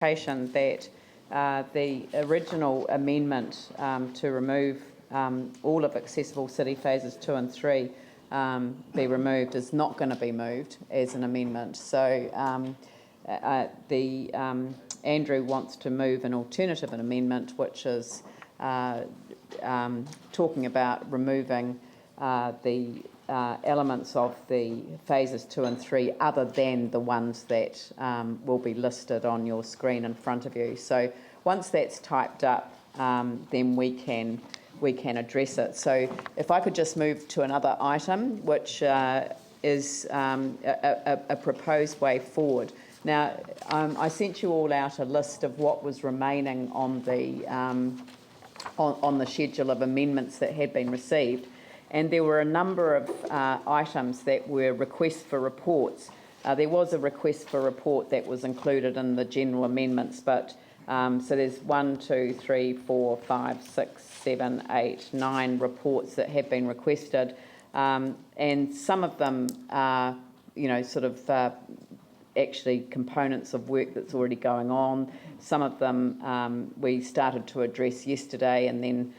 that the original amendment to remove all of accessible city phases 2 and 3 be removed is not going to be moved as an amendment. So Andrew wants to move an alternative amendment, which is talking about removing the elements of the phases 2 and 3 other than the ones that will be listed on your screen in front of you. So once that's typed up, then we can address it. So if I could just move to another item, which is a proposed way forward. Now, I sent you all out a list of what was remaining on the schedule of amendments that had been received. And there were a number of items that were requests for reports. There was a request for report that was included in the general amendments, but so there's 1, 2, 3, 4, 5, 6, 7, 8, 9 reports that have been requested, and some of them are, actually components of work that's already going on. Some of them we started to address yesterday, and then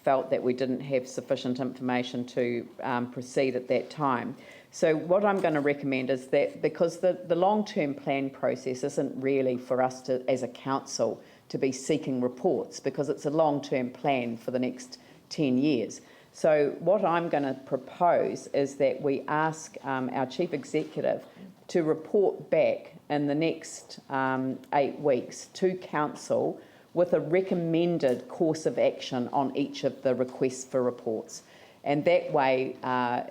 felt that we didn't have sufficient information to proceed at that time. So what I'm going to recommend is that, because the long-term plan process isn't really for us to, as a council, to be seeking reports, because it's a long-term plan for the next 10 years. So what I'm going to propose is that we ask our Chief Executive to report back in the next 8 weeks to Council with a recommended course of action on each of the requests for reports. And that way, by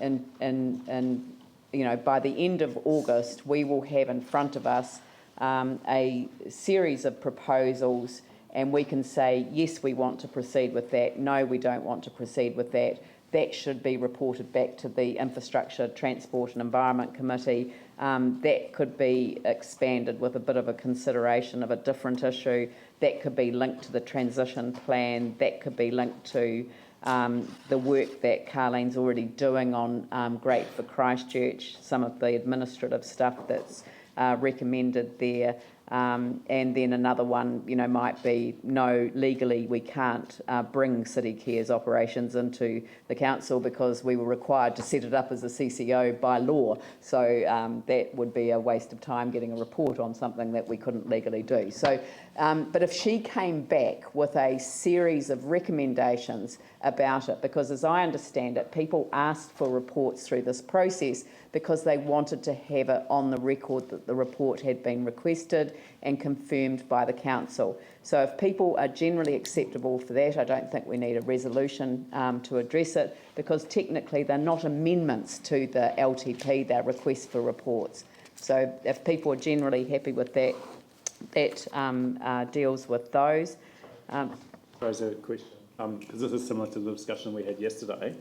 the end of August, we will have in front of us a series of proposals, and we can say, yes, we want to proceed with that, no, we don't want to proceed with that. That should be reported back to the Infrastructure, Transport and Environment Committee. That could be expanded with a bit of a consideration of a different issue. That could be linked to the transition plan. That could be linked to the work that Carlene's already doing on Great for Christchurch, some of the administrative stuff that's recommended there. And then another one, might be, no, legally we can't bring City Care's operations into the council because we were required to set it up as a CCO by law. So that would be a waste of time getting a report on something that we couldn't legally do. So, but if she came back with a series of recommendations about it, because as I understand it, people asked for reports through this process because they wanted to have it on the record that the report had been requested and confirmed by the council. So if people are generally acceptable for that, I don't think we need a resolution to address it, because technically they're not amendments to the LTP, they're requests for reports. So if people are generally happy with that, that deals with those. Raise a question, because this is similar to the discussion we had yesterday.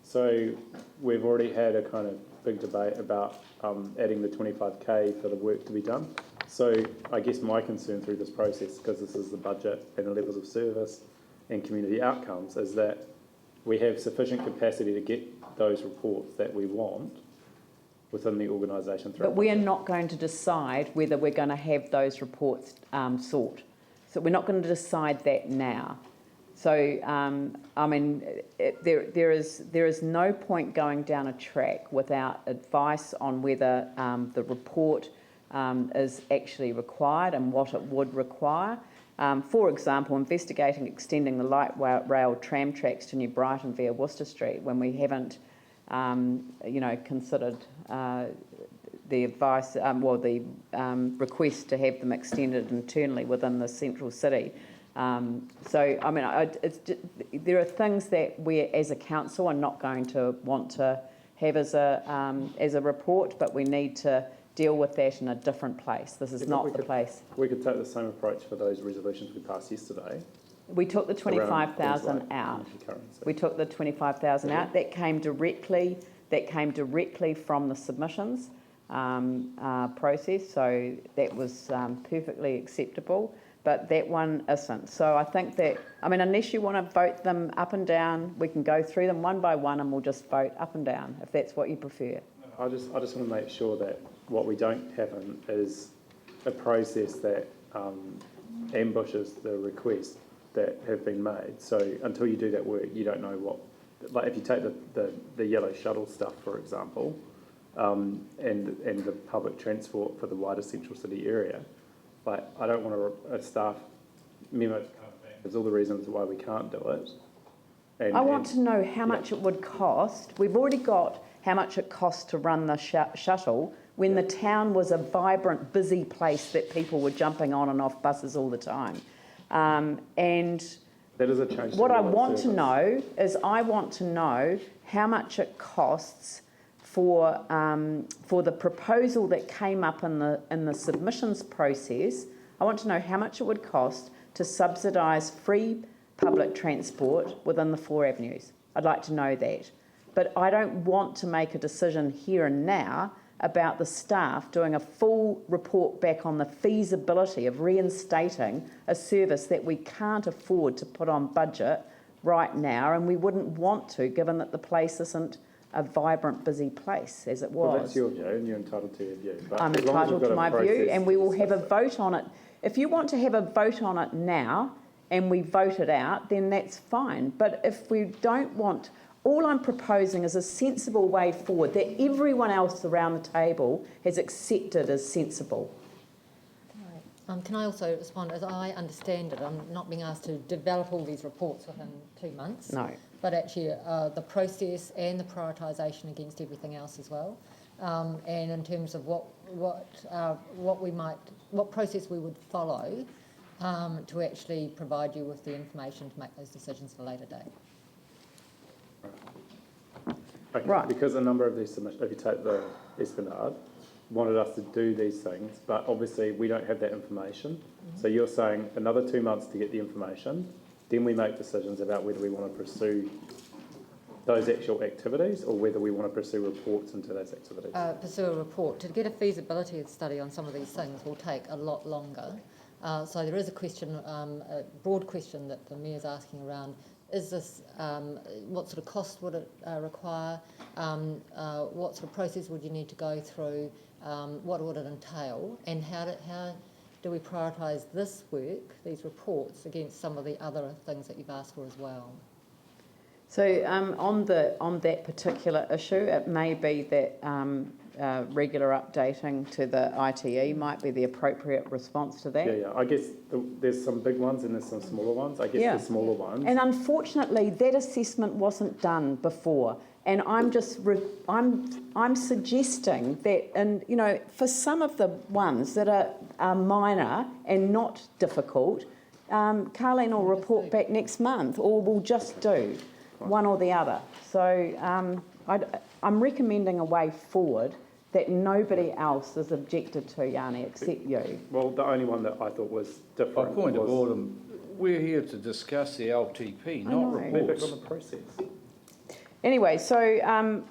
So we've already had a kind of big debate about adding the 25k for the work to be done. So I guess my concern through this process, because this is the budget and the levels of service and community outcomes, is that we have sufficient capacity to get those reports that we want within the organisation. But we are not going to decide whether we're going to have those reports sought. So we're not going to decide that now. So, I mean, there is no point going down a track without advice on whether the report is actually required and what it would require. For example, investigating extending the light rail tram tracks to New Brighton via Worcester Street, when we haven't, considered the advice, the request to have them extended internally within the central city. So, I mean, there are things that we as a council are not going to want to have as a report, but we need to deal with that in a different place. This is not the place. We could take the same approach for those resolutions we passed yesterday. We took the 25,000 out. We took the 25,000 out. That came directly from the submissions process, so that was perfectly acceptable. But that one isn't. So I think that, I mean, unless you want to vote them up and down, we can go through them one by one and we'll just vote up and down, if that's what you prefer. I just want to make sure that what we don't have is a process that ambushes the requests that have been made. So until you do that work, you don't know what, like if you take the yellow shuttle stuff, for example, and the public transport for the wider central city area, like I don't want a staff memo to come back. There's all the reasons why we can't do it. I want to know how much it would cost. We've already got how much it costs to run the shuttle when the town was a vibrant, busy place that people were jumping on and off buses all the time. And that is a change. What I want to know is I want to know how much it costs for the proposal that came up in the submissions process. I want to know how much it would cost to subsidise free public transport within the 4 avenues. I'd like to know that. But I don't want to make a decision here and now about the staff doing a full report back on the feasibility of reinstating a service that we can't afford to put on budget right now, and we wouldn't want to, given that the place isn't a vibrant, busy place as it was. Well, that's your view, and you're entitled to your view. But I'm entitled to my view, and we will have a vote on it. If you want to have a vote on it now, and we vote it out, then that's fine. But if we don't want, all I'm proposing is a sensible way forward that everyone else around the table has accepted as sensible. Can I also respond? As I understand it, I'm not being asked to develop all these reports within 2 months. No. But actually the process and the prioritisation against everything else as well. And in terms of what process we would follow to actually provide you with the information to make those decisions at a later date. Okay, right. Because a number of these submissions, if you take the Esplanade, wanted us to do these things, but obviously we don't have that information. Mm-hmm. So you're saying another 2 months to get the information, then we make decisions about whether we want to pursue those actual activities or whether we want to pursue reports into those activities. Pursue a report. To get a feasibility study on some of these things will take a lot longer. So there is a question, a broad question that the Mayor's asking around, is this, what sort of cost would it require? What sort of process would you need to go through? What would it entail? And how do we prioritise this work, these reports, against some of the other things that you've asked for as well? So on that particular issue, it may be that regular updating to the ITE might be the appropriate response to that. Yeah. I guess there's some big ones and there's some smaller ones. I guess the smaller ones. And unfortunately, that assessment wasn't done before. And I'm just I'm suggesting that, and you know, for some of the ones that are minor and not difficult, Carleen will report back next month, or we'll just do one or the other. So I'm recommending a way forward that nobody else has objected to, Yanni, except you. Well, the only one that I thought was different. By point of order, we're here to discuss the LTP, not reports. On the process. Anyway, so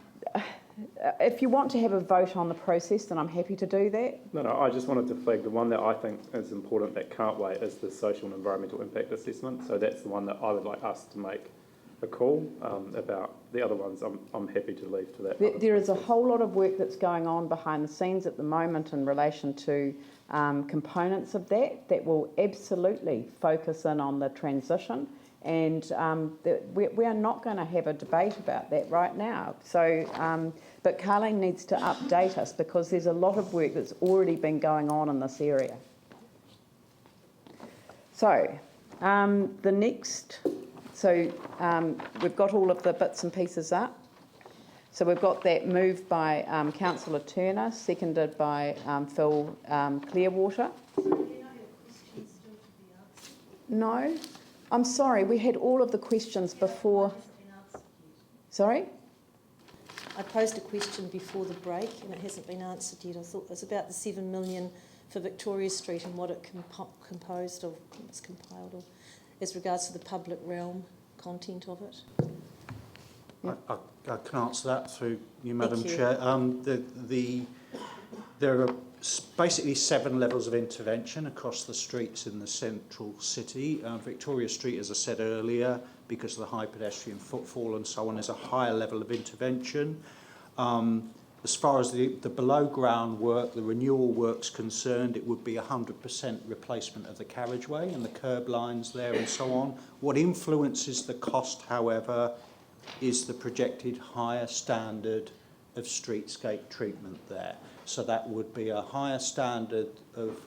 if you want to have a vote on the process, then I'm happy to do that. No, I just wanted to flag the one that I think is important that can't wait is the social and environmental impact assessment. So that's the one that I would like us to make a call about. The other ones I'm happy to leave to that. There is a whole lot of work that's going on behind the scenes at the moment in relation to components of that will absolutely focus in on the transition, and we are not going to have a debate about that right now. So, but Carleen needs to update us because there's a lot of work that's already been going on in this area. So, the next... So we've got all of the bits and pieces up. So we've got that moved by Councillor Turner, seconded by Phil Clearwater. No, I'm sorry, we had all of the questions before. Sorry? I posed a question before the break and it hasn't been answered yet. I thought it was about the 7 million for Victoria Street and what it compiled of as regards to the public realm content of it. Yeah. I can answer that through you, Madam Chair. There are basically 7 levels of intervention across the streets in the central city. Victoria Street, as I said earlier, because of the high pedestrian footfall and so on, is a higher level of intervention. As far as the below ground work, the renewal work's concerned, it would be 100% replacement of the carriageway and the curb lines there and so on. What influences the cost, however, is the projected higher standard of streetscape treatment there. So that would be a higher standard of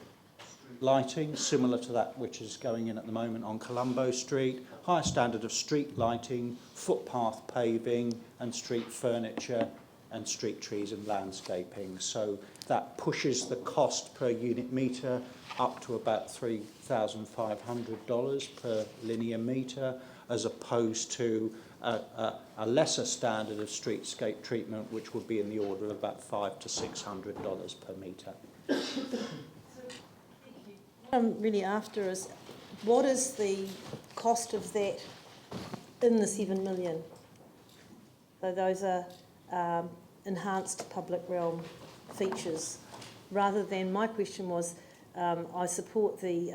lighting, similar to that which is going in at the moment on Colombo Street, higher standard of street lighting, footpath paving and street furniture and street trees and landscaping. So that pushes the cost per unit metre up to about $3,500 per linear metre, as opposed to a lesser standard of streetscape treatment, which would be in the order of about $500 to $600 per metre. What I'm really after is, what is the cost of that in the 7 million? So those are enhanced public realm features. Rather than, my question was, I support the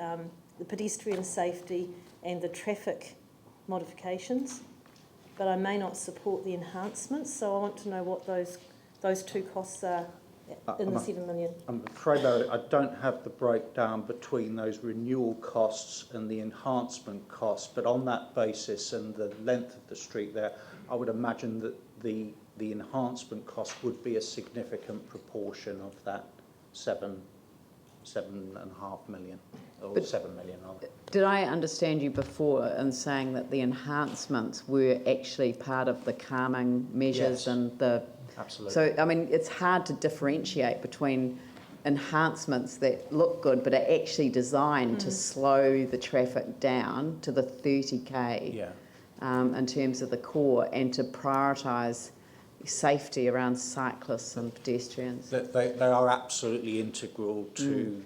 pedestrian safety and the traffic modifications, but I may not support the enhancements, so I want to know what those two costs are in the 7 million. I'm afraid I don't have the breakdown between those renewal costs and the enhancement costs, but on that basis and the length of the street there, I would imagine that the enhancement cost would be a significant proportion of that 7.5 million, or But 7 million. did I understand you before in saying that the enhancements were actually part of the calming measures? Yes. And the... Absolutely. So, I mean, it's hard to differentiate between enhancements that look good but are actually designed to slow the traffic down to the 30k in terms of the core, and to prioritise safety around cyclists and pedestrians. They are absolutely integral to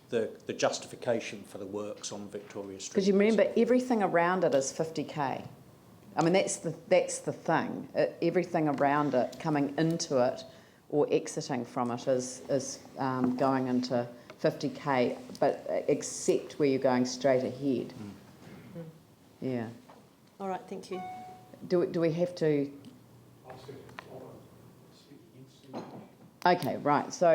the justification for the works on Victoria Street. Because you remember, everything around it is 50k. I mean, that's the thing. Everything around it, coming into it or exiting from it, is going into 50k, but except where you're going straight ahead. Yeah. All right, thank you. Do we have to? Okay, right. So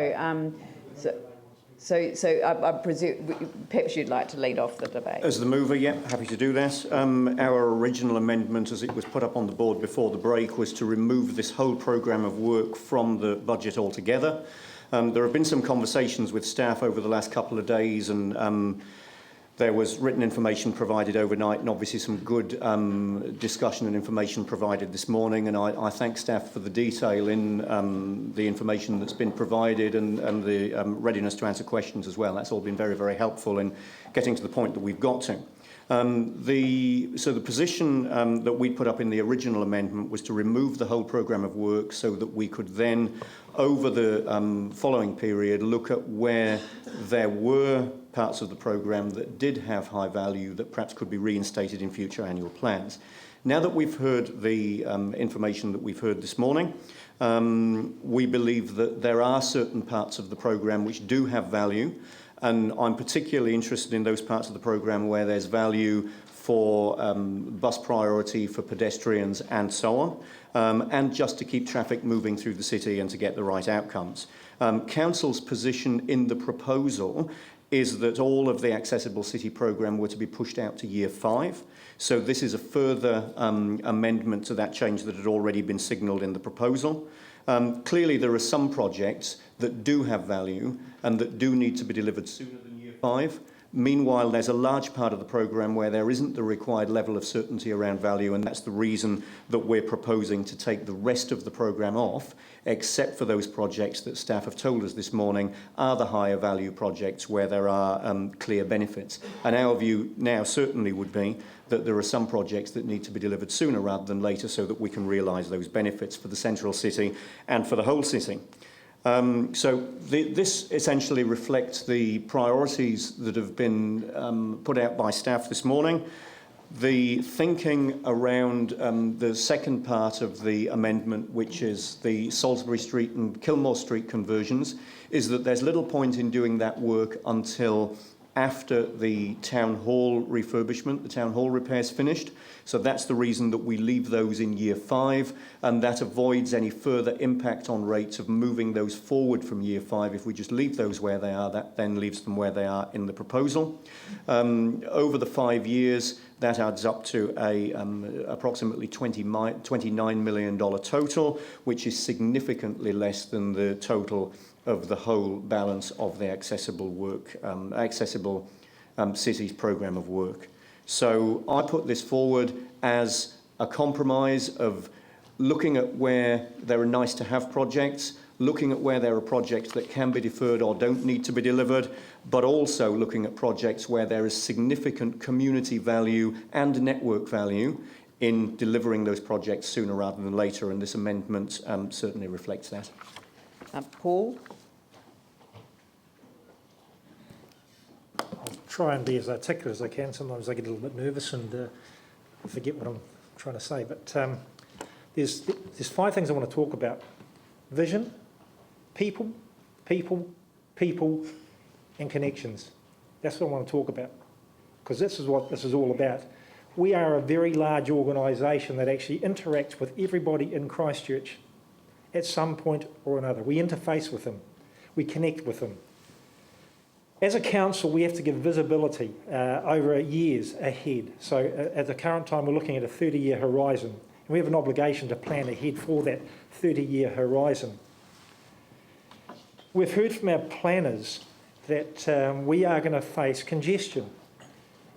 I presume perhaps you'd like to lead off the debate. As the mover, yeah, happy to do that. Our original amendment, as it was put up on the board before the break, was to remove this whole programme of work from the budget altogether. There have been some conversations with staff over the last couple of days, and there was written information provided overnight, and obviously some good discussion and information provided this morning. And I thank staff for the detail in the information that's been provided, and the readiness to answer questions as well. That's all been very, very helpful in getting to the point that we've got to. So the position that we put up in the original amendment was to remove the whole programme of work, so that we could then, over the following period, look at where there were parts of the programme that did have high value that perhaps could be reinstated in future annual plans. Now that we've heard the information that we've heard this morning, we believe that there are certain parts of the programme which do have value, and I'm particularly interested in those parts of the programme where there's value for bus priority, for pedestrians and so on, and just to keep traffic moving through the city and to get the right outcomes. Council's position in the proposal is that all of the Accessible City programme were to be pushed out to year 5. So this is a further amendment to that change that had already been signalled in the proposal. Clearly there are some projects that do have value and that do need to be delivered sooner than year 5. Meanwhile, there's a large part of the programme where there isn't the required level of certainty around value, and that's the reason that we're proposing to take the rest of the programme off, except for those projects that staff have told us this morning are the higher value projects where there are clear benefits. And our view now certainly would be that there are some projects that need to be delivered sooner rather than later, so that we can realise those benefits for the central city and for the whole city. This essentially reflects the priorities that have been put out by staff this morning. The thinking around the second part of the amendment, which is the Salisbury Street and Kilmore Street conversions, is that there's little point in doing that work until after the town hall refurbishment, the town hall repairs finished. So that's the reason that we leave those in year 5, and that avoids any further impact on rates of moving those forward from year 5. If we just leave those where they are, that then leaves them where they are in the proposal. Over the 5 years, that adds up to a approximately $29 million total, which is significantly less than the total of the whole balance of the accessible cities programme of work. So I put this forward as a compromise of looking at where there are nice to have projects, looking at where there are projects that can be deferred or don't need to be delivered, but also looking at projects where there is significant community value and network value in delivering those projects sooner rather than later, and this amendment certainly reflects that. Paul? I'll try and be as articulate as I can. Sometimes I get a little bit nervous and forget what I'm trying to say. But there's 5 things I want to talk about. Vision, people, and connections. That's what I want to talk about, because this is what this is all about. We are a very large organisation that actually interacts with everybody in Christchurch at some point or another. We interface with them. We connect with them. As a council, we have to give visibility over years ahead. So at the current time, we're looking at a 30-year horizon. And we have an obligation to plan ahead for that 30-year horizon. We've heard from our planners that we are going to face congestion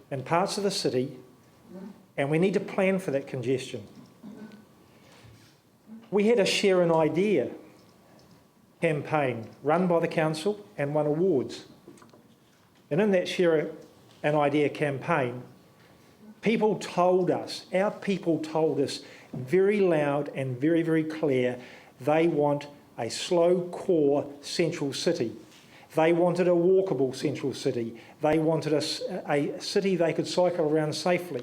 in parts of the city, and we need to plan for that congestion. We had a Share an Idea campaign run by the council and won awards. And in that Share an Idea campaign, people told us, our people told us very loud and very, very clear, they want a slow core central city. They wanted a walkable central city. They wanted a city they could cycle around safely.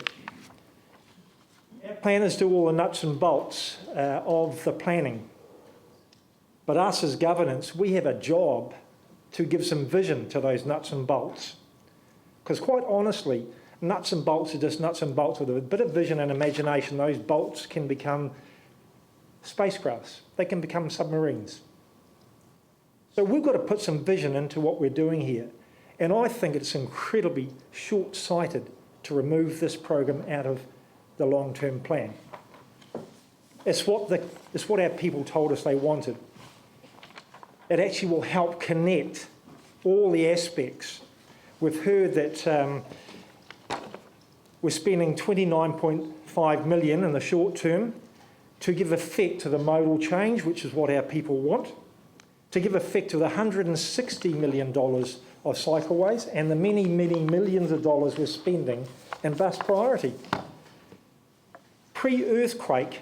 Our planners do all the nuts and bolts of the planning. But us as governance, we have a job to give some vision to those nuts and bolts. Because quite honestly, nuts and bolts are just nuts and bolts. With a bit of vision and imagination, those bolts can become spacecrafts. They can become submarines. So we've got to put some vision into what we're doing here. And I think it's incredibly short-sighted to remove this program out of the long-term plan. It's what our people told us they wanted. It actually will help connect all the aspects. We've heard that we're spending $29.5 million in the short term to give effect to the modal change, which is what our people want, to give effect to the $160 million of cycleways and the many, many millions of dollars we're spending in bus priority. Pre-earthquake,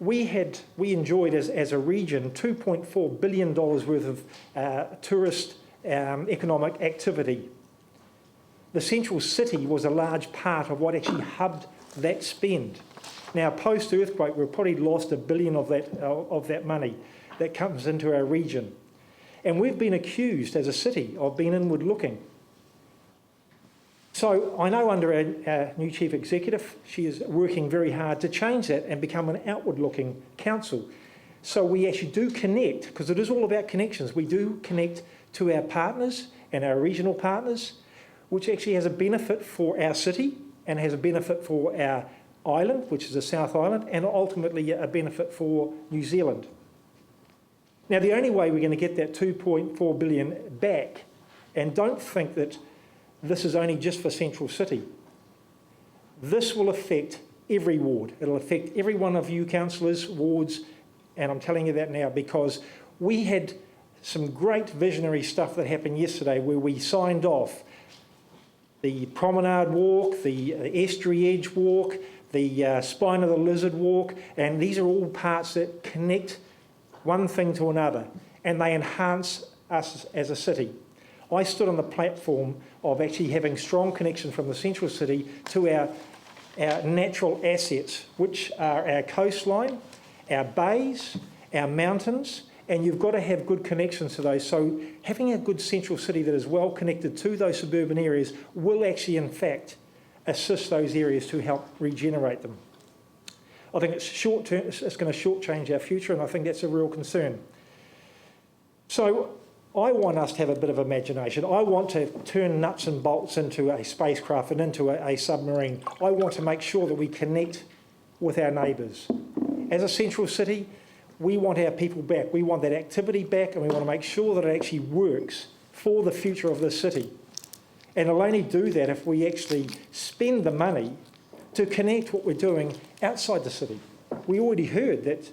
we enjoyed as a region $2.4 billion worth of tourist economic activity. The central city was a large part of what actually hubbed that spend. Now, post-earthquake, we've probably lost $1 billion of that money that comes into our region. And we've been accused as a city of being inward looking. So I know under our new chief executive, she is working very hard to change that and become an outward-looking council. So we actually do connect, because it is all about connections. We do connect to our partners and our regional partners, which actually has a benefit for our city and has a benefit for our island, which is the South Island, and ultimately a benefit for New Zealand. Now, the only way we're going to get that $2.4 billion back, and don't think that this is only just for Central City. This will affect every ward. It'll affect every one of you councillors' wards, and I'm telling you that now because we had some great visionary stuff that happened yesterday where we signed off the Promenade Walk, the Estuary Edge Walk, the Spine of the Lizard Walk, and these are all parts that connect one thing to another, and they enhance us as a city. I stood on the platform of actually having strong connection from the central city to our natural assets, which are our coastline, our bays, our mountains, And you've got to have good connections to those. So having a good central city that is well connected to those suburban areas will actually, in fact, assist those areas to help regenerate them. I think it's short-term, it's going to shortchange our future, and I think that's a real concern. So I want us to have a bit of imagination. I want to turn nuts and bolts into a spacecraft and into a submarine. I want to make sure that we connect with our neighbours. As a central city, we want our people back. We want that activity back, and we want to make sure that it actually works for the future of this city. And it'll only do that if we actually spend the money to connect what we're doing outside the city. We already heard that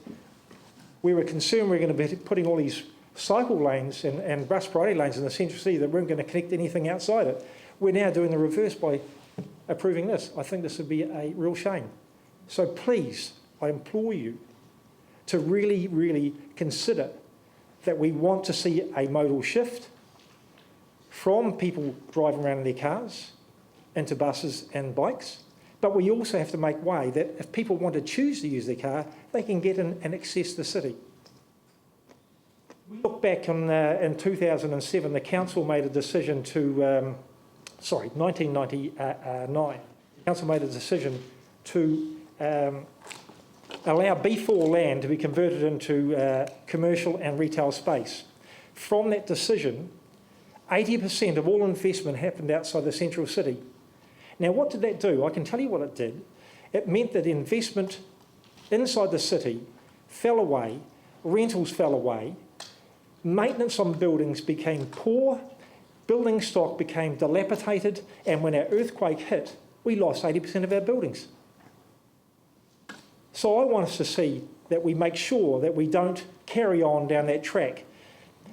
we were concerned we were going to be putting all these cycle lanes and bus priority lanes in the central city that weren't going to connect anything outside it. We're now doing the reverse by approving this. I think this would be a real shame. So please, I implore you to really, really consider that we want to see a modal shift from people driving around in their cars into buses and bikes, but we also have to make way that if people want to choose to use their car, they can get in and access the city. We look back on, in 2007, the council made a decision to, 1999, the council made a decision to allow B4 land to be converted into commercial and retail space. From that decision, 80% of all investment happened outside the central city. Now, what did that do? I can tell you what it did. It meant that investment inside the city fell away, rentals fell away, maintenance on buildings became poor, building stock became dilapidated, and when our earthquake hit, we lost 80% of our buildings. So I want us to see that we make sure that we don't carry on down that track.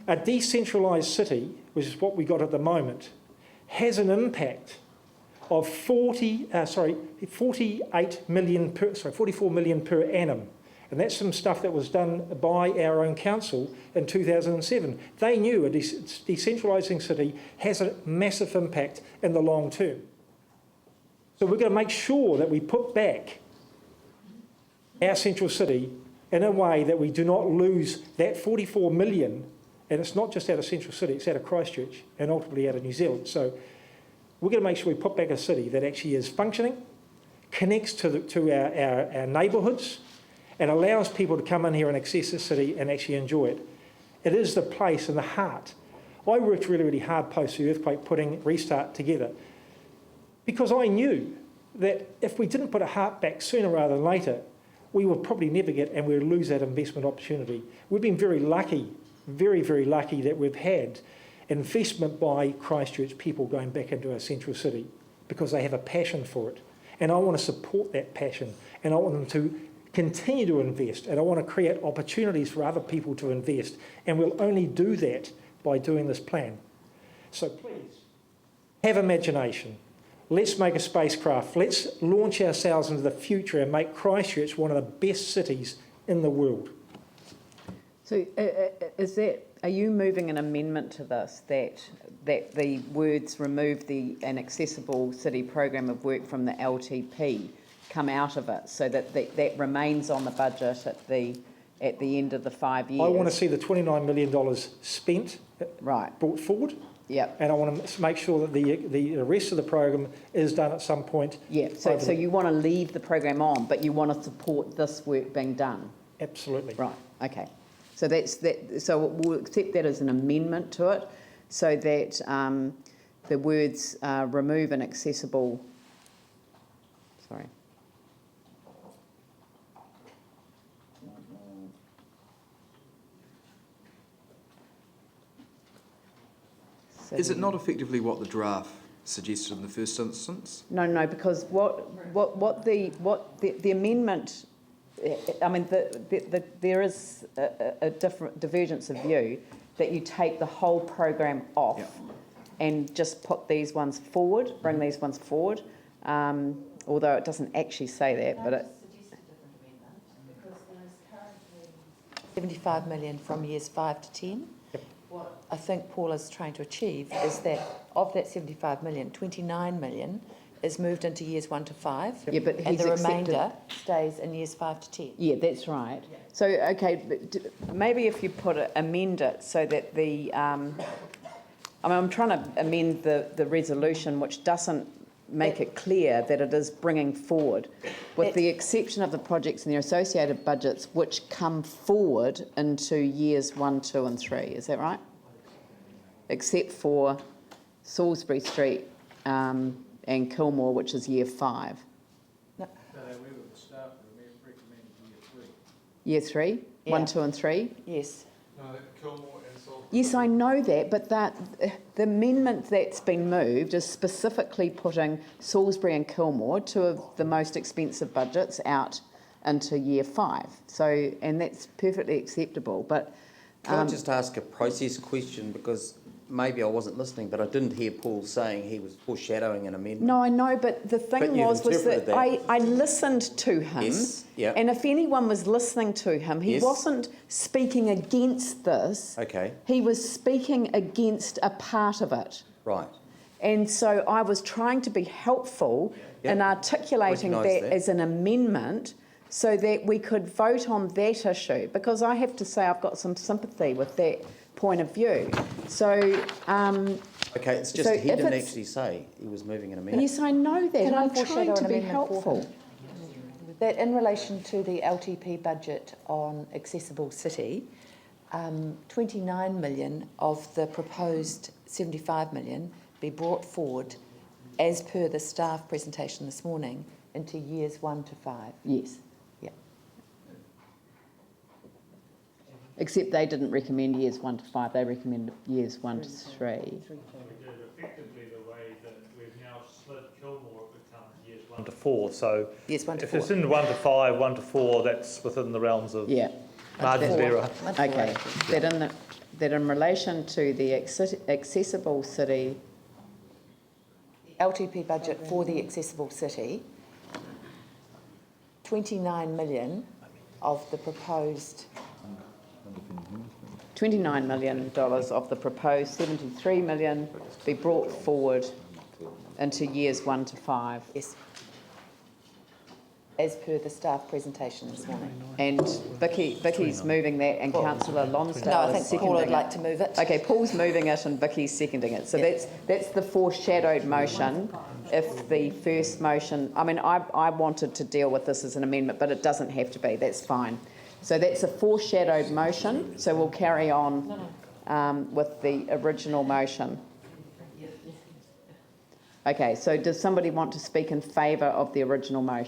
A decentralised city, which is what we got at the moment, has an impact of 44 million per annum. And that's some stuff that was done by our own council in 2007. They knew a decentralising city has a massive impact in the long term. So we're going to make sure that we put back our central city in a way that we do not lose that 44 million, and it's not just out of central city, it's out of Christchurch and ultimately out of New Zealand. So we're going to make sure we put back a city that actually is functioning, connects to our neighbourhoods, and allows people to come in here and access the city and actually enjoy it. It is the place and the heart. I worked really, really hard post the earthquake putting Restart together because I knew that if we didn't put a heart back sooner rather than later, we would probably never get and we would lose that investment opportunity. We've been very lucky, very, very lucky that we've had investment by Christchurch people going back into our central city because they have a passion for it. And I want to support that passion, and I want them to continue to invest, and I want to create opportunities for other people to invest, and we'll only do that by doing this plan. So please, have imagination. Let's make a spacecraft. Let's launch ourselves into the future and make Christchurch one of the best cities in the world. So are you moving an amendment to this that the words remove an accessible city program of work from the LTP come out of it so that that remains on the budget at the end of the 5 years? I want to see the $29 million spent, brought forward. Yep. And I want to make sure that the rest of the program is done at some point. Yeah, so you want to leave the program on, but you want to support this work being done? Absolutely. Right, okay. So that's that. So we'll accept that as an amendment to it, so that the words remove an accessible. Sorry. Is it not effectively what the draft suggested in the first instance? No, because what the amendment. I mean, there is a different divergence of view that you take the whole program off and just put these ones forward, bring these ones forward, although it doesn't actually say that, but it. Suggested a different amendment because there is currently 75 million from years 5 to 10. What I think Paul is trying to achieve is that of that 75 million, 29 million is moved into years 1 to 5. Yeah, but And he's the accepted- remainder stays in years 5 to 10. Yeah, that's right. So, okay, but maybe if you amend it so that the, I'm trying to amend the resolution which doesn't make it clear that it is bringing forward, with the exception of the projects and their associated budgets which come forward into years 1, 2 and 3. Is that right? Except for Salisbury Street and Kilmore, which is year 5. Year 3? Yeah. 1, 2 and 3? Yes. Yes, I know that, but the amendment that's been moved is specifically putting Salisbury and Kilmore, two of the most expensive budgets, out into year 5. So, and that's perfectly acceptable. But Can I just ask a process question, because maybe I wasn't listening, but I didn't hear Paul saying he was foreshadowing an amendment. no, I know, but the thing But you've was interpreted that that. I listened to him, Yes, yeah. and if anyone was listening to him, he Yes. wasn't speaking against this. Okay, He was speaking against a part of it. right. And so I was trying to be helpful in articulating Recognise that that. as an amendment so that we could vote on that issue, because I have to say I've got some sympathy with that point of view. So, Okay, it's just So he if didn't it's- actually say he was moving an amendment. yes, I know that, Can and I I'm trying foreshadow to an be amendment for helpful. him? That in relation to the LTP budget on Accessible City, 29 million of the proposed 75 million be brought forward, as per the staff presentation this morning, into years 1 to 5. Yes. Yeah. Except they didn't recommend years 1 to 5, they recommended years 1 to 3. Effectively, the way that we've now slid Kilmore, it becomes years 1 to 4. So Years 1 to if 4. it's in 1 to 5, 1 to 4, that's within the realms of Yeah. margins of error. Okay. That in relation to the accessible city, LTP budget for the Accessible City, 29 million of the proposed $29 million of the proposed 73 million be brought forward into years 1 to 5. Yes. As per the staff presentation this morning. And Vicky's moving that, and Councillor Lonsdale No, I is think Paul would seconding like it. to move it. Okay, Paul's moving it and Vicky's seconding it. So Yeah. that's the foreshadowed motion. If the first motion, I mean, I wanted to deal with this as an amendment, but it doesn't have to be. That's fine. So that's a foreshadowed motion. So we'll carry on with the original motion. Okay, so does somebody want to speak in favour of the original motion?